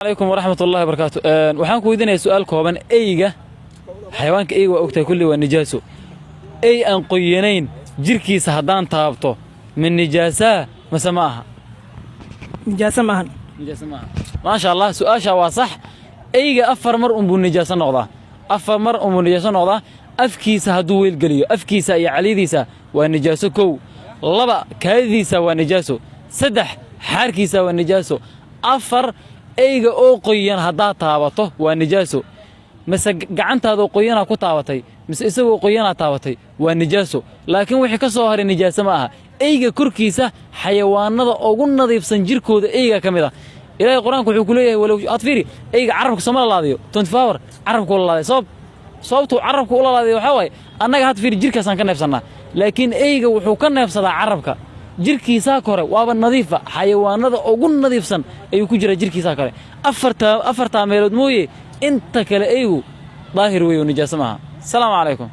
عليكم ورحمة الله وبركاته. waxaan ku weydiinaya su'aal kooban eyga xayawaanka eyga waa ogtahay kulli waa nijaaso ey aan qoyanayn jirkiisa hadaan taabto min nijaasa ma samaaha نجاسة معهن nijaasa maaha ma sha Allah su'aasha waa sax eyga afar mar buu nijaasa noqdaa afar mar buu nijaasa noqdaa afkiisa haduu weel galiyo afkiisa iyo calidiisa waa nijaaso kow laba kaadiisa waa nijaaso saddex xaarkiisa waa nijaaso afar eyga oo qoyan hadaa taabato waa nijaaso mise gacantaada qoyana ku taabatay mise isagoo qoyana taabatay waa nijaaso laakiin wixii ka soo haray nijaasa ma aha eyga korkiisa xayawaanada ugu nadiifsan jirkooda eyga kamida ilaahay quraanku wuxuu ku leeyahay walow adfiri eyga carabka Soomaaliya laadiyo 24 carabka la laadiyo sababtu carabka u laadiyo waxa way annaga had fiir jirkaasaan ka neefsanaa laakiin eyga wuxuu ka neefsadaa carabka jirkiisa kore waaba nadiifa xayawaanada ugu nadiifsan ayuu ku jira jirkiisa kale afarta meelood mooyee inta kale eygu daahir weeyo nijaasa maaha. Assalaamu calaykum.